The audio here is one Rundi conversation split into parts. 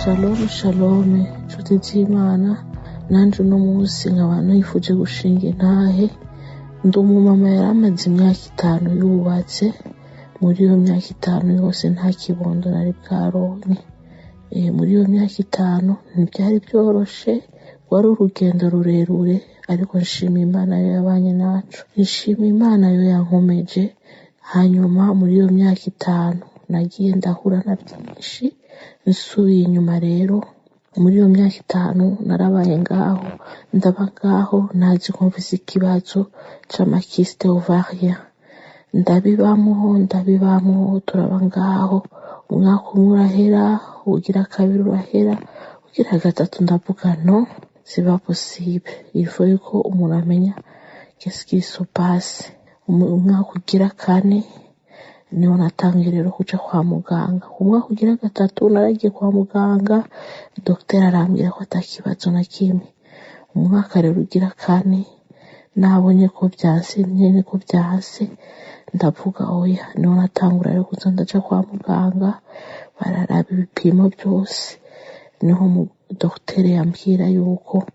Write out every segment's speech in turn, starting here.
Shalom shalom nshuti z'Imana, nanje uno munsi nkaba nifuje gushinga intahe. Ndi umumama yari amaze imyaka 5 yubatse. Muri iyo myaka 5 yose nta kibondo nari bwaronke. Muri iyo myaka 5 ntibyari byoroshe, wari urugendo rurerure, ariko nshima Imana yo yabanye nacu, nshima Imana yo yankomeje. Hanyuma muri iyo myaka 5 nagiye ndahura na byinshi. Nsubiye inyuma rero, muri iyo myaka 5 narabaye ngaho, ndaba ngaho ntazi ko mfise ikibazo c'amakiste ovarien. Ndabibamo turaba ngaho, umwaka umwe urahera, ugira kabiri urahera, ugira gatatu ndavuga no, c'est pas possible, il faut yuko umuntu amenya qu'est-ce qui se passe. Umwaka ugira kane niho natangiye rero kuja kwa muganga. Umwaka ugira gatatu naragiye kwa muganga, docteur arambwira ko atakibazo na kimwe. Umwaka rero ugira kane nabonye ko byanse, nyene ko byanse, ndavuga oya, niho natangura rero kuza ndaja kwa muganga, bararaba ibipimo byose. Niho docteur yambwira yuko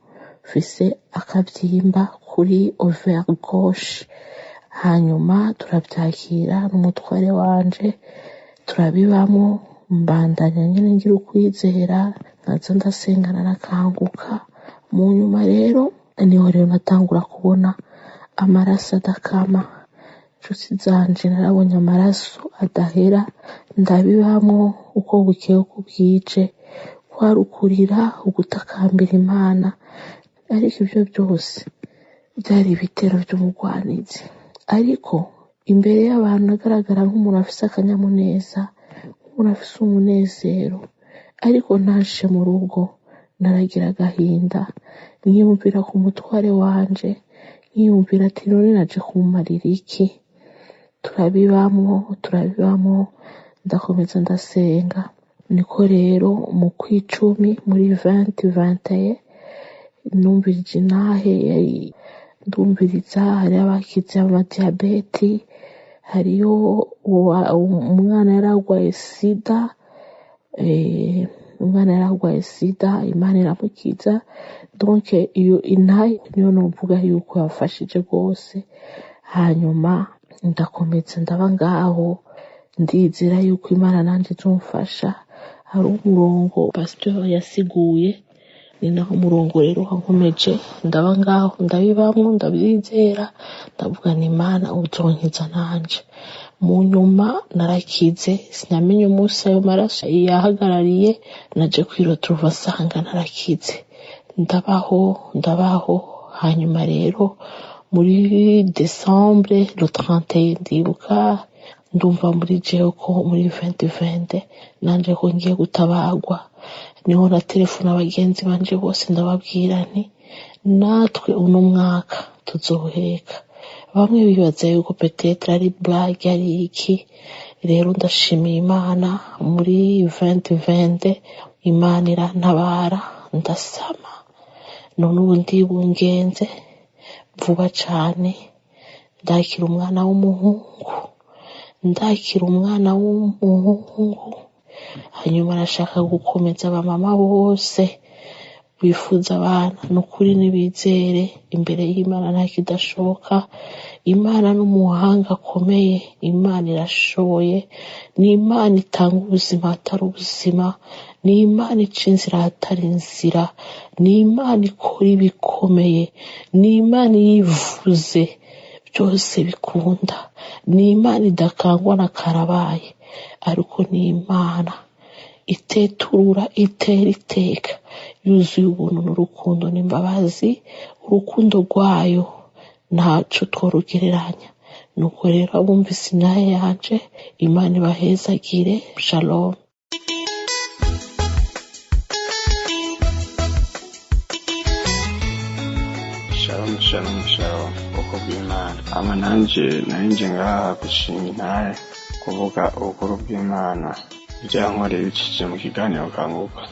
mfise akabyimba kuri ovaire gauche. Hanyuma turabyakira n'umutware wanje, turabibamo, mbandanya nyine ngira ukwizera, nkaza ndasengana nakanguka. Mu nyuma rero niho rero natangura kubona amaraso adakama. Nshuti zanje, narabonye amaraso adahera, ndabibamo uko bukeye uko bwije, kwarukurira ugutakambira Imana. Ariko ibyo byose byari ibitero by'umugwanizi. Ariko imbere y'abantu nagaragara nk'umuntu afise akanyamuneza, nk'umuntu afise umunezero. Ariko ntaje mu rugo naragira agahinda, nkiyumvira ku mutware wanje, nkiyumvira ati none naje kumarira iki. Turabibamo, ndakomeza ndasenga. Niko rero mu kw'icumi muri 2021 numvirije intahe, ndumviriza hari abakize amadiyabeti, hariyo umwana yaragwaye sida, Imana iramukiza. Donc iyo intahe niyo novuga yuko yafashije rwose. Hanyuma ndakomeza ndaba ngaho, ndizera yuko Imana nanje izomfasha. Hari umurongo pasteur yasiguye, ni naho umurongo rero wankomeje, ndaba ngaho ndabibamwo, ndabyizera, ndavuga ni Imana uzonkiza nanje. Mu nyuma narakize, sinamenye umunsi ayo maraso yahagarariye, naje kwirotuva sanga narakize. Ndabaho. Hanyuma rero muri Decembre le 31 ndibuka, ndumva muri jewe ko muri 2020 nanje ko ngiye gutabagwa. Niho na telefone abagenzi banje bose ndababwira nti natwe uno mwaka tuzoheka. Bamwe bibaza yuko peut-être ari blague ari iki. Rero ndashimiye Imana, muri 2020 Imana irantabara, ndasama. None ubu ndibungenze vuba cane, ndakira umwana w'umuhungu. Hanyuma nashaka gukomeza abamama bose bifuza abana, nukuri nibizere, imbere y'Imana nta kidashoboka. Imana n'umuhanga akomeye, Imana irashoboye. Ni Imana itanga ubuzima hatari ubuzima, ni Imana ica inzira hatari inzira, ni Imana ikora ibikomeye, ni Imana yivuze byose bikunda, ni Imana idakangwa na karabaye. Ariko ni Imana iteturura, itera iteka, yuzuye ubuntu n'urukundo n'imbabazi. Urukundo rwayo ntaco tworugereranya. Nuko rero abumvise intahe yanje, Imana ibahezagire. Shalom. Shalom uko bw'Imana. Ama nanje ngaha gushinga intahe, kuvuga ubukuru bw'Imana byankoreye bicishije mu kiganiro Kanguka.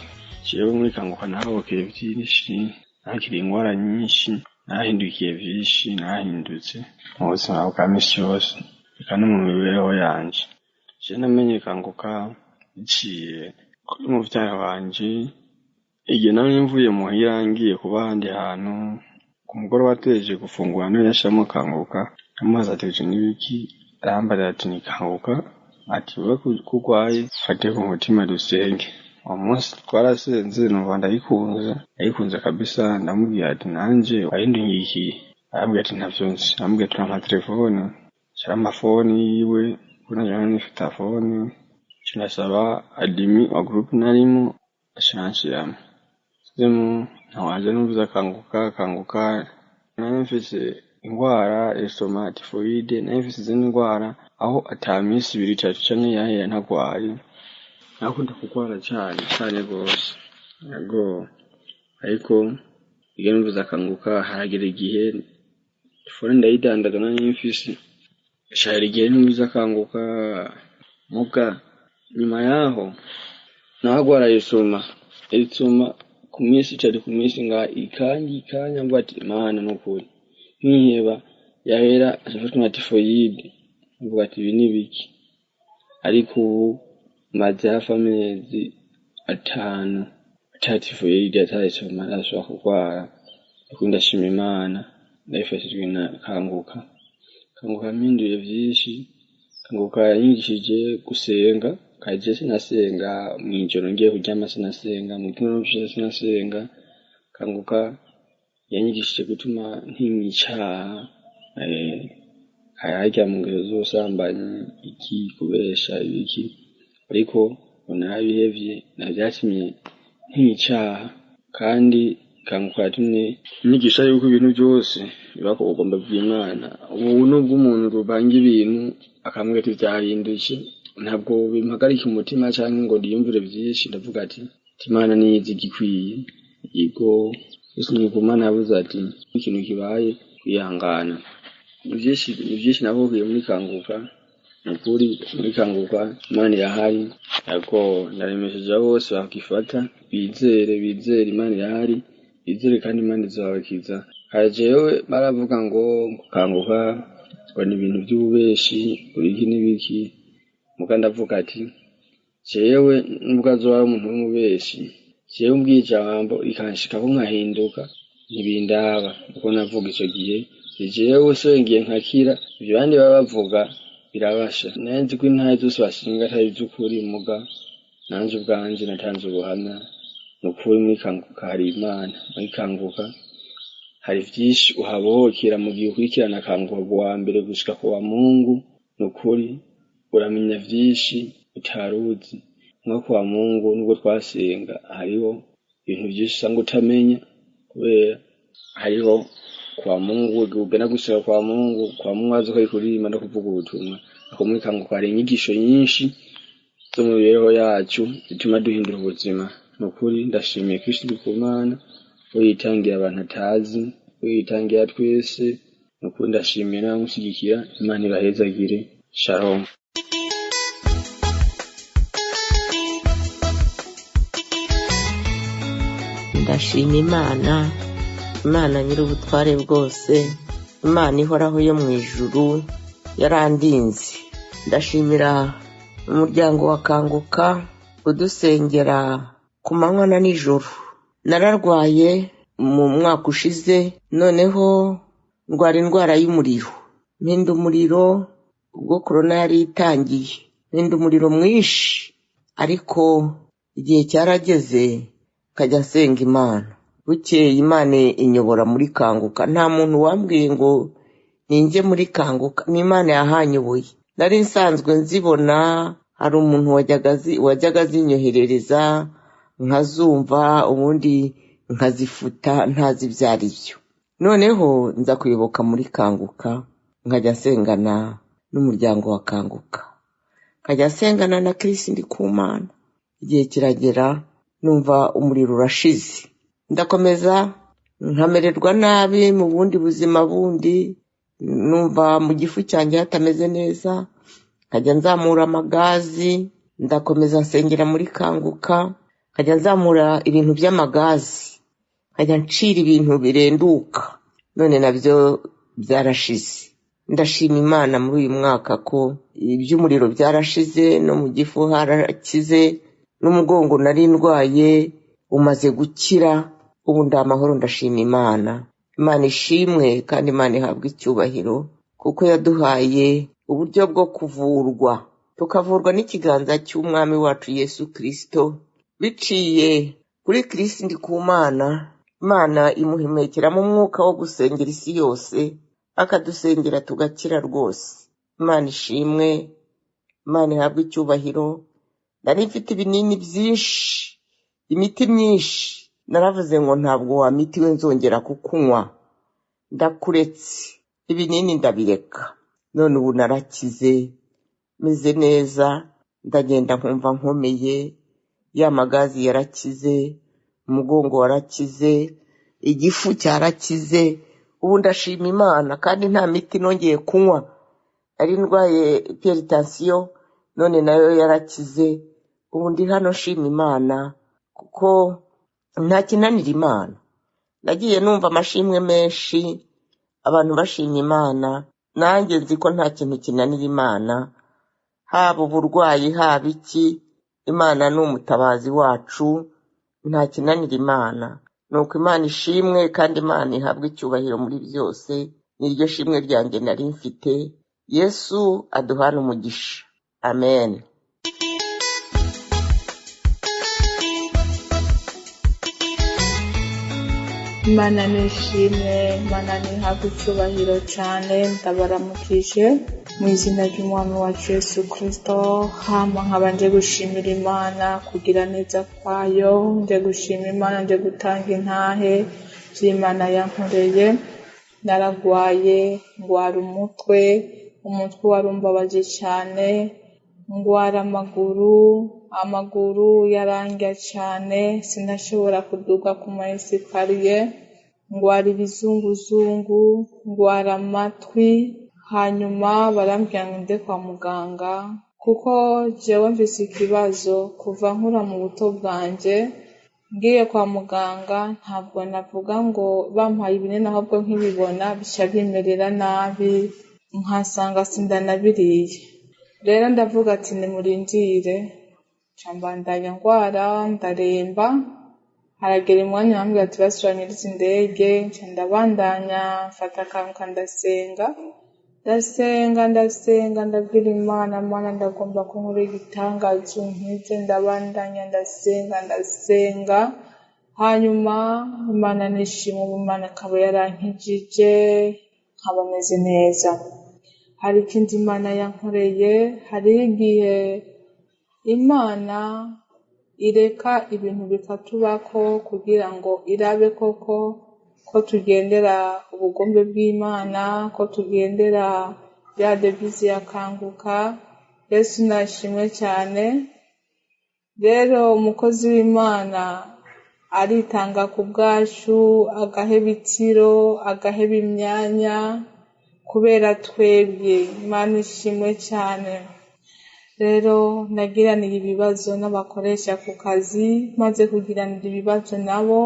Jewe muri Kanguka nahokeye byinshi, nakiriye ingwara nyinshi, nahindukiye vyinshi, nahindutse mu buzima bwa misi yose, eka no mu mibereho yanje. Je namenye Kanguka biciye kuri muvyara wanje igihe nari mvuye muhira ngiye kuba ahandi hantu ku mugoroba ategereje gufungura niho yashamo Kanguka amazi ategereje n'ibiki arambarira ati nikanguka ati wowe kugwaye fate ku mutima dusenge. Uwo munsi twarasenze numva ndayikunze kabisa, ndamubwira ati nanje wahinduye iki? Arambwira ati ntavyo nzi. Arambwira ati nta telefone, shira amafoni yiwe kuna jana nifita foni, tunasaba adimi wa group narimo ashanshiramo. Simu ntawaje numviza Kanguka nari mfise ingwara esoma tifoide, nari mfise izindi ngwara aho atamisi 2-3 canke yahera ntagwaye. Nakunda kugwara cyane gose yego, ariko iyo numviza Kanguka haragera igihe fone ndayidandaga nari mfise shari igihe numviza Kanguka muga nyuma yaho nagwara esoma ku minsi nga ikanya ngo ati mana nukuri nkiheba yahera afatwa na tifoide ngo ati ibi nibiki, ariko ubu maze hafi amezi 5 tifoide atayisoma arashobora kugwara. Ndashima Imana ndayifashijwe na Kanguka mpinduye vyinshi. Kanguka yanyigishije gusenga, kaje sinasenga mw'ijoro ngiye kuryama, sinasenga mu gitondo sinasenga. Kanguka yanyigishije gutuma ntimwicaha hayajya mu ngero z'ubusambanyi iki kubesha ibiki, ariko narabihevye navyatumye ntimwicaha. Kandi Kanguka yatumye inyigisha yuko ibintu byose biba ku bugombe bw'Imana. Ubu nubwo umuntu rubanga ibintu akambwira ati vyahinduye, ntabwo bimpagarika umutima canke ngo ndiyumvire vyinshi. Ndavuga ati Imana niyizi igikwiye yego. Usinye Imana yavuze ati ikintu kibaye kwihangana. Vyinshi navugiye muri Kanguka, nukuri muri Kanguka Imana irahari yego. Naremesheje bose bakifata bizere Imana irahari, bizere kandi Imana izabakiza. Hajewe baravuga ngo Kanguka ngo ni ibintu by'ububeshi uriki n'ibiki, muga ndavuga ati jewe nubwo azoba umuntu w'umubeshi, jewe umbwijambo ikanshika ko nkahinduka ntibindaba, kuko navuga ico gihe jewe sengeye nkakira. Ibyo bandi baba bavuga birabasha, nanzi ko intahe zose bashinga atari ivy'ukuri, muga nanje ubwanje natanze ubuhamya nukuri. Muri Kanguka hari Imana, muri Kanguka hari vyinshi uhabohokera mu gihe ukurikirana Kanguka wa mbere gushika ku wa Mungu. Nukuri uramenya vyinshi utaruzi, nko kwa Mungu nubwo twasenga hariho ibintu vyinshi usanga utamenya, kubera hariho kwa Mungu ugena gushika kwa Mungu azi ko ikurima no kuvuga ubutumwa. Ako muri Kanguka hari inyigisho nyinshi zo mu mibereho yacu zituma duhindura ubuzima. Nukuri ndashimiye Kristo Imana uyitangira abantu atazi, uyitangira twese. Nukuri ndashimiye nawe mushyigikira. Imana ibahezagire. Shalom. Ndashima Imana nyir'ubutware bwose, Imana ihoraho yo mu ijuru yarandinze. Ndashimira umuryango wa Kanguka udusengera ku manywa na nijoro. Nararwaye mu mwaka ushize, noneho ndwara indwara y'umuriro, mpinda umuriro ubwo corona yari itangiye, mpinda umuriro mwinshi. Ariko igihe cyarageze nkajya nsenga Imana. Bukeye Imana inyobora muri Kanguka. Nta muntu wambwiye ngo ninjye muri Kanguka, ni Imana yahanyoboye. Nari nsanzwe nzibona, hari umuntu wajyaga zinyoherereza nkazumva, ubundi nkazifuta ntazi ibyo ari byo. Noneho nza kuyoboka muri Kanguka, nkajya nsengana n'umuryango wa Kanguka, nkajya nsengana na Kristo Ndikumana. Igihe kiragera numva umuriro urashize, ndakomeza nkamererwa nabi mu bundi buzima bundi, numva mu gifu cyanjye hatameze neza. Nkajya nzamura amagazi, ndakomeza nsengera muri Kanguka, nkajya nzamura ibintu by'amagazi, nkajya ncira ibintu birenduka. None nabyo byarashize. Ndashima Imana muri uyu mwaka ko iby'umuriro byarashize, no mu gifu harakize, n'umugongo nari ndwaye umaze gukira, ubu ndi amahoro ndashima Imana. Imana ishimwe kandi Imana ihabwa icyubahiro kuko yaduhaye uburyo bwo kuvurwa, tukavurwa n'ikiganza cy'umwami wacu Yesu Kristo biciye kuri Kristo Ndikumana. Imana imuhemekeramo umwuka wo gusengera isi yose, akadusengera tugakira rwose. Imana ishimwe, Imana ihabwa icyubahiro. Nari mfite ibinini byinshi, imiti myinshi, naravuze ngo ntabwo wa miti we nzongera kukunywa, ndakuretse ibinini ndabireka. None ubu narakize, meze neza, ndagenda nkumva nkomeye, ya magazi yarakize, umugongo warakize, igifu cyarakize. Ubu ndashima Imana kandi nta miti nongeye kunywa. Nari ndwaye hypertension, none nayo yarakize. Ubu ndi hano nshima Imana kuko nta kinanira Imana. Nagiye numva amashimwe menshi, abantu bashima Imana, nanjye nzi ko nta kintu kinanira Imana, haba uburwayi haba iki. Imana ni umutabazi wacu, nta kinanira Imana. Nuko Imana ishimwe kandi Imana ihabwa icyubahiro muri byose. Niryo shimwe ryanjye nari mfite. Yesu aduhana umugisha. Amen. Imana nishimwe, Imana nihabwa icyubahiro cyane. Ndabaramukije mu izina ry'umwami wacu Yesu Kristo. Hama nkaba nje gushimira Imana kugira neza kwayo, nje gushima Imana, nje gutanga intahe by'Imana yankoreye. Naragwaye, ngwara umutwe warumbabaje cyane, ngwara amaguru yarangya cyane, sinashobora kuduga ku maesikariye, ngwara ibizunguzungu, ngwara amatwi. Hanyuma barambwira ngo nde kwa muganga kuko jewe mfise ikibazo kuva nkura mu buto bwanje. Ngiye kwa muganga ntabwo navuga ngo bampaye ibinini, ahubwo nkibibona bica bimerera nabi, nkasanga sindanabiriye. Rero ndavuga ati nimurindire, cambandanya ngwara, ndaremba. Haragera umwanya bambwira ati basubiranyiriza indege, nca ndabandanya mfata akantu ndasenga, ndabwira Imana, Mana ndagomba ko nkora igitangaza unkize. Ndabandanya ndasenga. Hanyuma Imana nishimwe, ubu Imana akaba yarankijije, nkaba meze neza. Hari ikindi Imana yankoreye. Hariho igihe Imana ireka ibintu bikatubako kugira ngo irabe koko ko tugendera ubugombe bw'Imana, ko tugendera ya devise yakanguka. Yesu nashimwe cyane. Rero umukozi w'Imana aritanga ku bwacu, agaheba itiro, agaheba imyanya kubera twebwe. Imana ishimwe cyane. Rero nagiraniye ibibazo n'abakoresha ku kazi, maze kugiranira ibibazo nabo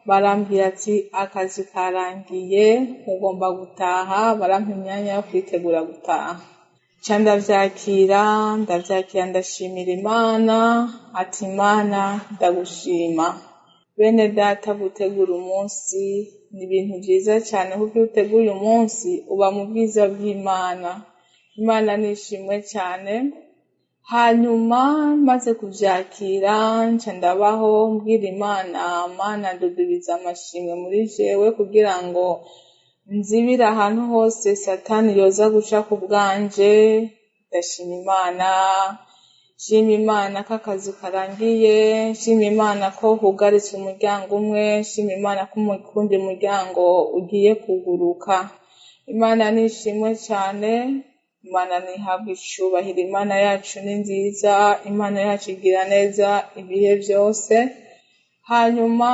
barambwira ati akazi karangiye, ugomba gutaha. Barampa imyanya yo kwitegura gutaha. Ca ndavyakira, ndashimira Imana, ati Imana ndagushima. Bene data, gutegura umunsi ni ibintu byiza cyane kuko iyo uteguye umunsi uba mu bwiza bw'Imana. Imana nishimwe cyane. Hanyuma maze kuvyakira nca ndabaho mbwira Imana, Mana ndudubiza amashimwe muri jewe kugira ngo nzibire ahantu hose Satani yoza guca ku bwanje. Ndashima Imana, shima Imana ko akazi karangiye, shima Imana ko hugaritse umuryango umwe, shima Imana ko umukundi muryango ugiye kuguruka. Imana nishimwe cyane. Imana nihabwa icyubahiro. Imana yacu ni nziza, Imana yacu igira neza ibihe byose. Hanyuma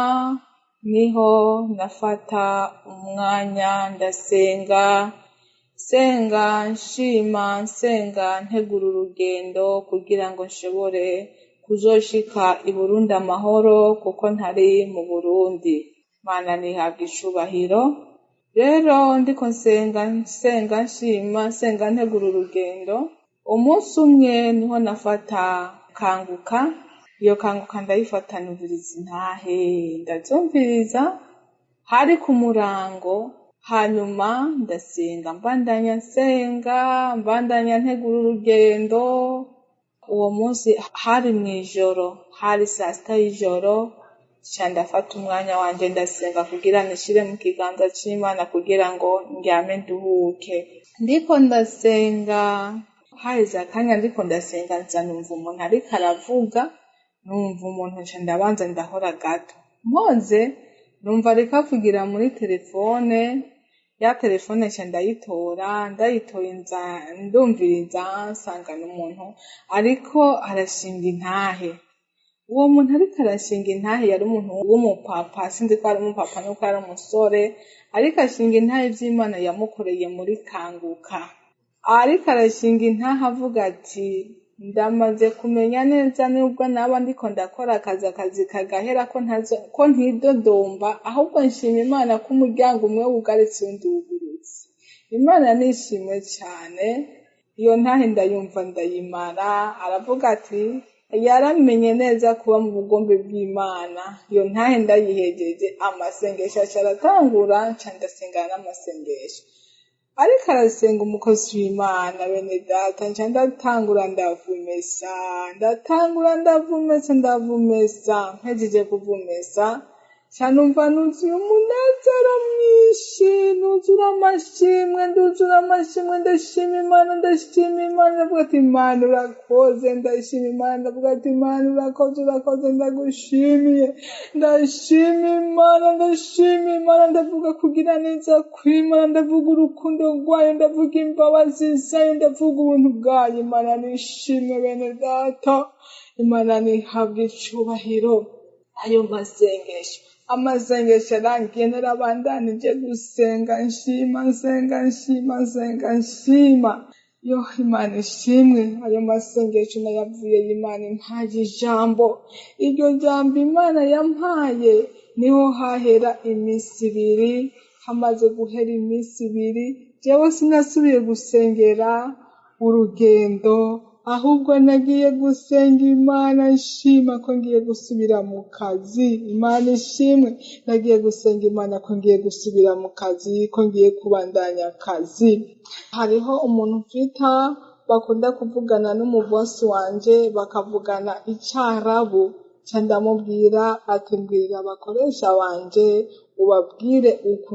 niho nafata umwanya ndasenga, nshima, ntegura urugendo kugira ngo nshobore kuzoshika i Burundi amahoro, kuko ntari mu Burundi. Imana nihabwa icyubahiro. Rero ndiko nsenga, nshima, ntegura urugendo. Umunsi umwe niho nafata kanguka, iyo kanguka ndayifataniriza intahe ndavyumviriza, hari ku murango, hanyuma ndasenga mbandanya nsenga, mbandanya ntegura urugendo. Uwo munsi hari mw'ijoro, hari 6:00 y'ijoro, ca ndafata umwanya wanje ndasenga kugira nishire mu kiganza c'Imana kugira ngo ndyame nduhuke. Ndiko ndasenga, haheze akanya ndiko ndasenga nza numva umuntu ariko aravuga, numva umuntu nca ndabanza ndahora gato. Mpoze numva ariko avugira muri telefone, ya telefone nca ndayitoye nza ndumviriza nsanga n'umuntu ariko arashinga intahe. Uwo muntu ariko arashinga intahe yari umuntu w'umupapa, sinzi ko ari umupapa nuko ari umusore, ariko ashinga intahe vy'Imana yamukoreye muri kanguka. Ariko arashinga intahe avuga ati ndamaze kumenya neza nubwo naba ndiko ndakora akazi kagahera ko ntidodomba, ahubwo nshima Imana ko umuryango umwe wugaritse uwundi wugurutse. Imana nishimwe cane. Iyo ntahe ndayumva ndayimara. Aravuga ati yaramenye neza kuba mu bugombe bw'Imana. Iyo ntahe ndayihejeje, amasengesho aratangura, nca ndasengana n'amasengesho. Ariko arasenga umukozi w'Imana, bene data, nca ndatangura ndavumesa. Mpejeje kuvumesa, nca numva nuzuye umunezero mwinshi, nuzura amashimwe, ndashima Imana, ndavuga ati Imana urakoze, ndashima Imana, ndavuga ati Imana urakoze, ndagushimiye, ndashima Imana, ndavuga kugira neza kw'Imana, ndavuga urukundo rwayo, ndavuga imbabazi zayo, ndavuga ubuntu bwayo. Imana nishimwe bene data, Imana nihabwe icubahiro. Ayo amasengesho arangiye narabandanije gusenga nshima. Yo Imana ishimwe. Ayo masengesho nayavuye Imana impaye ijambo. Iryo jambo Imana yampaye niho hahera iminsi 2. Hamaze guhera iminsi 2, jewe sinasubiye gusengera urugendo, ahubwo nagiye gusenga Imana nshima ko ngiye gusubira mu kazi. Imana ishimwe, nagiye gusenga Imana ko ngiye gusubira mu kazi, ko ngiye kubandanya akazi. Hariho umuntu mfita bakunda kuvugana n'umubosi wanje, bakavugana Icarabu. Ca ndamubwira ati mbwirira abakoresha wanje ubabwire uku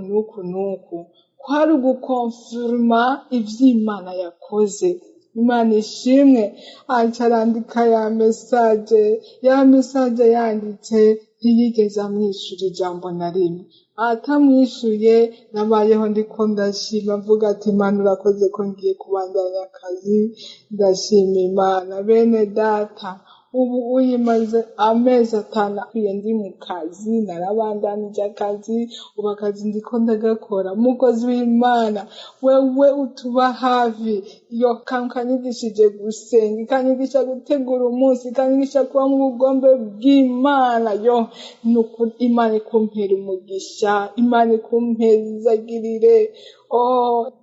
nuku. Kwari ugukonfirma ivy'Imana yakoze. Imana ishimwe. Arandika ya message yanditse, ntiyigeze amwishura ijambo na rimwe. Atamwishuye nabayeho ndiko ndashima, mvuga ati Imana urakoze ko ngiye kubandanya akazi. Ndashima Imana bene data. Ubu uyimaze amezi 5 akwiye ndi mu kazi, narabandanije akazi, ubu akazi ndiko ndagakora. Mukozi w'Imana, wewe utuba hafi, iyo kankanyigishije gusenga, ikanyigisha gutegura umunsi, ikanyigisha kuba mu bugombe bw'Imana. Yo nukuri Imana ikumpera umugisha, Imana ikumpezagirire.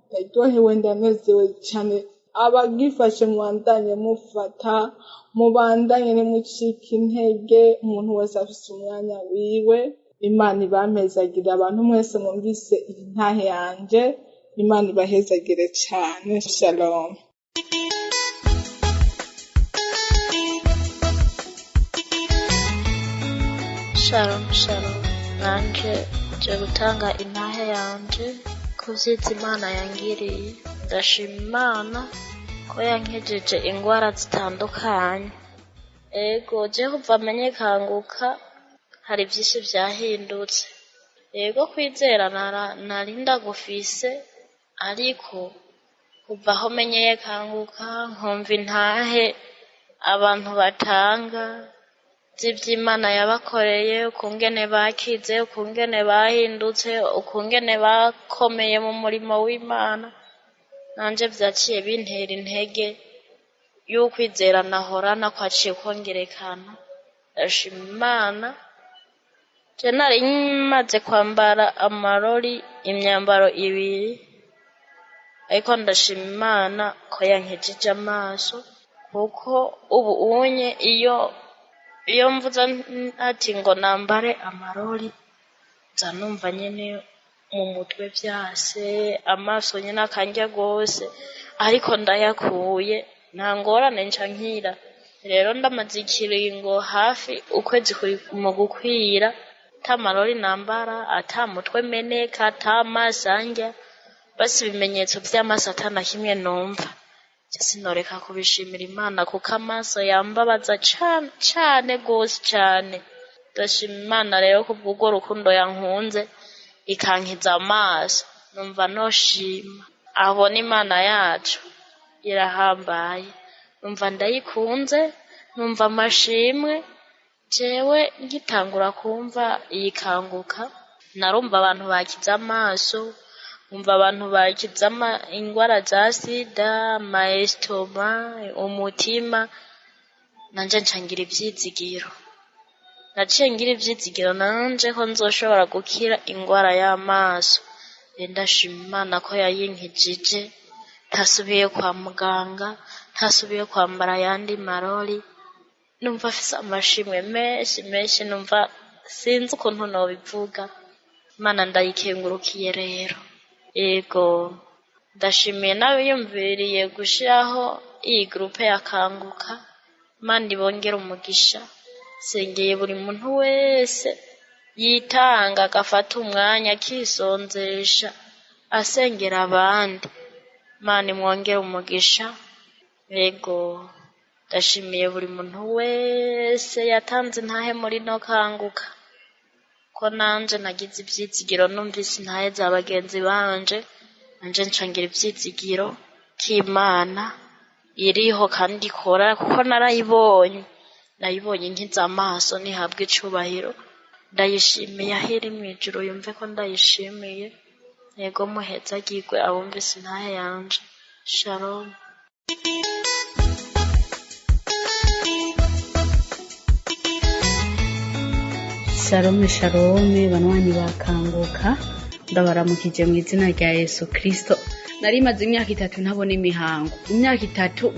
Ndaryohewe, ndanezewe cyane. Abagifashe mubandanye mufata, mubandanye ntimucike intege, umuntu wese afise umwanya wiwe. Imana ibampezagire. Abantu mwese mwumvise iyi ntahe yanje, Imana ibahezagire cane. Shalom. Shalom. Nanje nje gutanga intahe yanje ku vyiza Imana yangiriye. Ndashima Imana ko yankejeje ingwara zitandukanye. Ego je kuva menye kanguka hari vyinshi vyahindutse. Ego kwizera narinda gufise, ariko kuva aho menyeye kanguka nkumva intahe abantu batanga z'ivy'Imana yabakoreye, ukungene bakize, ukungene bahindutse, ukungene bakomeye mu murimo w'Imana, nanje vyaciye bintera intege y'ukwizera nahorana kwaciye kongerekana. Ndashima Imana. Je nari maze kwambara amarori, imyambaro 2, ariko ndashima Imana ko yankejeje amaso, kuko ubu unye iyo iyo mvuze ati ngo nambare amarori nza numva nyene mu mutwe vyase, amaso nyene akandya gose, ariko ndayakuye nta ngorane nca nkira. Rero ndamaze ikiringo hafi ukwezi mu gukwira ata marori nambara, ata mutwe meneka, ata amaso andya, basi ibimenyetso vy'amaso atana kimwe numva. Sinoreka kubishimira Imana kuko amaso yambabaza cane gose cane. Ndashima Imana rero kubw'urwo rukundo yankunze ikankiza amaso, numva noshima. Abona Imana yacu irahambaye, numva ndayikunze, numva amashimwe. Jewe ngitangura kumva iyikanguka narumva abantu bakiza amaso, umva abantu bakiza ingwara za sida, amaestoma, umutima. Nanje ncangira ivyizigiro, naciye ngira ivyizigiro nanje ko nzoshobora gukira ingwara y'amaso. Ndashima Imana ko yayinkijije, ntasubiye kwa muganga, ntasubiye kwambara yandi marori. Numva afise amashimwe menshi, numva sinzi ukuntu nobivuga. Imana ndayikengurukiye rero. Ego ndashimiye n'abiyumviriye gushiraho iyi groupe yakanguka. Imana ibongera umugisha. Sengeye buri muntu wese yitanga agafata umwanya akisonzesha asengera abandi. Imana imwongera umugisha. Ego ndashimiye buri muntu wese yatanze intahe muri no kanguka, ko nanje nagize ivyizigiro, numvise intahe za bagenzi banje, nanje ncangira ivyizigiro k'Imana iriho kandi ikora, kuko nayibonye nkiza amaso. Nihabwe icubahiro, ndayishimiye ahiri mw'ijuru yumve ko ndayishimiye. Yego muhezagirwe abumvise intahe yanje. Shalom. Shalom banwanyi bakanguka, ndabaramukije mu izina rya Yesu Kristo. Nari maze imyaka 3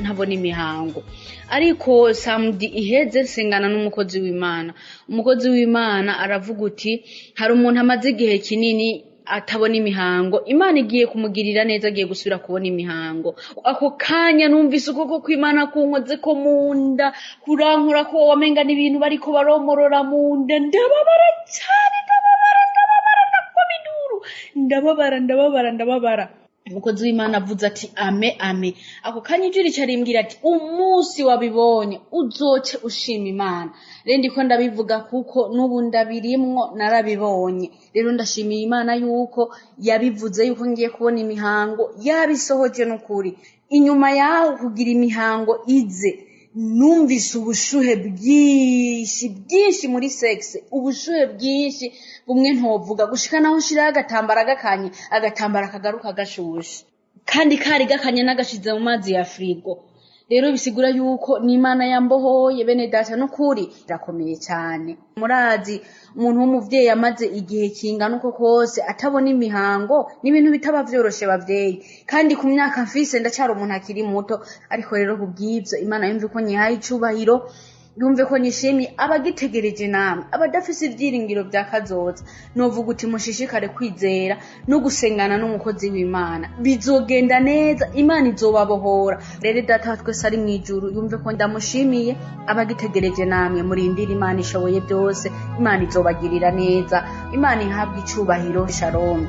ntabona imihango, ariko samedi iheze nsengana n'umukozi w'Imana. Umukozi w'Imana aravuga uti hari umuntu amaze igihe kinini atabona imihango, Imana igiye kumugirira neza, agiye gusubira kubona imihango. Ako kanya numvise ukuboko kw'Imana kunkoze ko munda, kurankura ko wamenga n'ibintu bariko baromorora munda. Ndababara cyane, ndababara. Umukozi w'Imana avuze ati ame. Ako kanya ijuri carimbwira ati umunsi wabibonye uzoce ushima Imana. Rero ndiko ndabivuga kuko n'ubu ndabirimwo, narabibonye. Rero ndashimiye Imana yuko yabivuze yuko ngiye kubona imihango, yabisohoje n'ukuri. Inyuma yaho kugira imihango ize, numvise ubushuhe bwinshi muri sexe, ubushuhe bwinshi bumwe ntovuga, gushika naho nshiraho agatambara kagaruka gashushe, kandi kari gakanye n'agashize mu mazi ya frigo. Rero bisigura yuko n'Imana yambohoye bene data, n'ukuri irakomeye cyane. Murazi umuntu w'umuvyeyi amaze igihe kingana uko kose atabona imihango, n'ibintu bitaba vyoroshe bavyeyi, kandi ku myaka mfise ndacyari umuntu akiri muto. Ariko rero kubw'ivyo Imana yumve ko nyihaye icubahiro, yumve ko nishimiye. Abagitegereje namwe, abadafise ivyiringiro vya kazoza, novuga uti mushishikare kwizera no gusengana n'umukozi w'Imana, bizogenda neza, Imana izobabohora. Rero data twese ari mw'ijuru yumve ko ndamushimiye. Abagitegereje namwe murindira, Imana ishoboye byose, Imana izobagirira neza, Imana ihabwe icubahiro. Shalom.